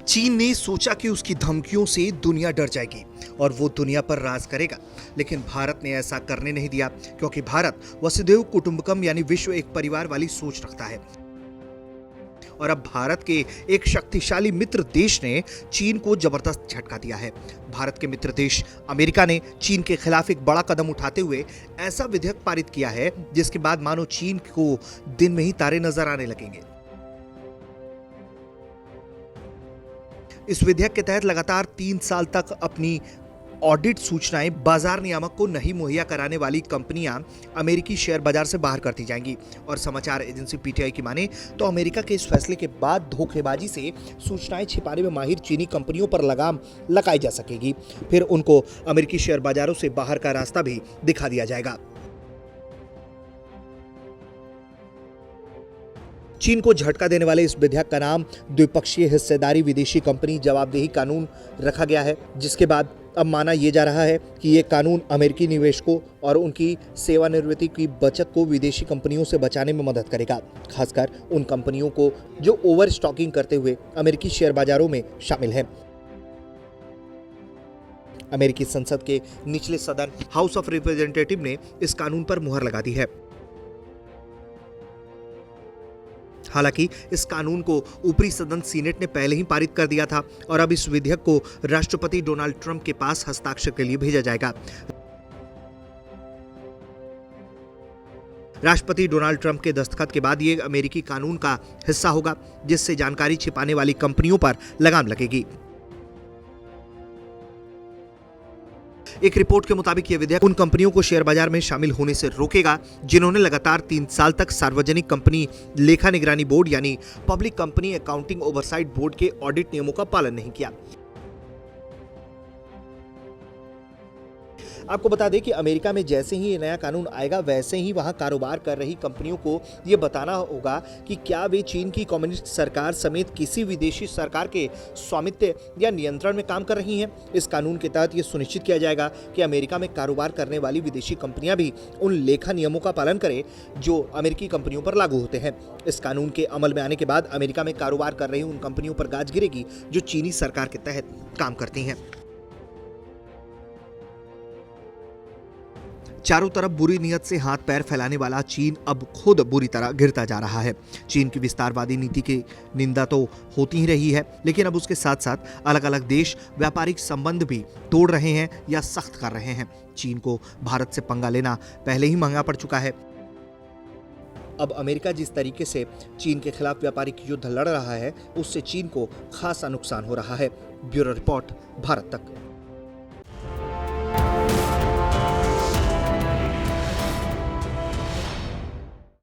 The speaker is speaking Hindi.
चीन ने सोचा कि उसकी धमकियों से दुनिया डर जाएगी और वो दुनिया पर राज करेगा, लेकिन भारत ने ऐसा करने नहीं दिया क्योंकि भारत वसुधैव कुटुंबकम यानी विश्व एक परिवार वाली सोच रखता है। और अब भारत के एक शक्तिशाली मित्र देश ने चीन को जबरदस्त झटका दिया है। भारत के मित्र देश अमेरिका ने चीन के खिलाफ एक बड़ा कदम उठाते हुए ऐसा विधेयक पारित किया है जिसके बाद मानो चीन को दिन में ही तारे नजर आने लगेंगे। इस विधेयक के तहत लगातार 3 साल तक अपनी ऑडिट सूचनाएं बाजार नियामक को नहीं मुहैया कराने वाली कंपनियां अमेरिकी शेयर बाजार से बाहर कर दी जाएंगी। और समाचार एजेंसी पीटीआई की माने तो अमेरिका के इस फैसले के बाद धोखेबाजी से सूचनाएं छिपाने में माहिर चीनी कंपनियों पर लगाम लगाई जा सकेगी। फिर उनको अमेरिकी शेयर बाजारों से बाहर का रास्ता भी दिखा दिया जाएगा। चीन को झटका देने वाले इस विधेयक का नाम द्विपक्षीय हिस्सेदारी विदेशी कंपनी जवाबदेही कानून रखा गया है, जिसके बाद अब माना यह जा रहा है कि ये कानून अमेरिकी निवेशकों और उनकी सेवानिवृत्ति की बचत को विदेशी कंपनियों से बचाने में मदद करेगा, खासकर उन कंपनियों को जो ओवर स्टॉकिंग करते हुए अमेरिकी शेयर बाजारों में शामिल हैं। अमेरिकी संसद के निचले सदन हाउस ऑफ रिप्रेजेंटेटिव ने इस कानून पर मुहर लगा दी है। हालांकि इस कानून को ऊपरी सदन सीनेट ने पहले ही पारित कर दिया था और अब इस विधेयक को राष्ट्रपति डोनाल्ड ट्रंप के पास हस्ताक्षर के लिए भेजा जाएगा। राष्ट्रपति डोनाल्ड ट्रंप के दस्तखत के बाद ये अमेरिकी कानून का हिस्सा होगा, जिससे जानकारी छिपाने वाली कंपनियों पर लगाम लगेगी। एक रिपोर्ट के मुताबिक यह विधेयक उन कंपनियों को शेयर बाजार में शामिल होने से रोकेगा जिन्होंने लगातार 3 साल तक सार्वजनिक कंपनी लेखा निगरानी बोर्ड यानी public company accounting oversight board के ऑडिट नियमों का पालन नहीं किया। आपको बता दें कि अमेरिका में जैसे ही ये नया कानून आएगा वैसे ही वहां कारोबार कर रही कंपनियों को ये बताना होगा कि क्या वे चीन की कम्युनिस्ट सरकार समेत किसी विदेशी सरकार के स्वामित्व या नियंत्रण में काम कर रही हैं। इस कानून के तहत ये सुनिश्चित किया जाएगा कि अमेरिका में कारोबार करने वाली विदेशी कंपनियां भी उन लेखा नियमों का पालन करें जो अमेरिकी कंपनियों पर लागू होते हैं। इस कानून के अमल में आने के बाद अमेरिका में कारोबार कर रही उन कंपनियों पर गाज गिरेगी जो चीनी सरकार के तहत काम करती हैं। चारों तरफ बुरी नीयत से हाथ पैर फैलाने वाला चीन अब खुद बुरी तरह गिरता जा रहा है। चीन की विस्तारवादी नीति की निंदा तो होती ही रही है, लेकिन अब उसके साथ साथ अलग अलग देश व्यापारिक संबंध भी तोड़ रहे हैं या सख्त कर रहे हैं। चीन को भारत से पंगा लेना पहले ही महंगा पड़ चुका है। अब अमेरिका जिस तरीके से चीन के खिलाफ व्यापारिक युद्ध लड़ रहा है, उससे चीन को खासा नुकसान हो रहा है। ब्यूरो रिपोर्ट, भारत तक।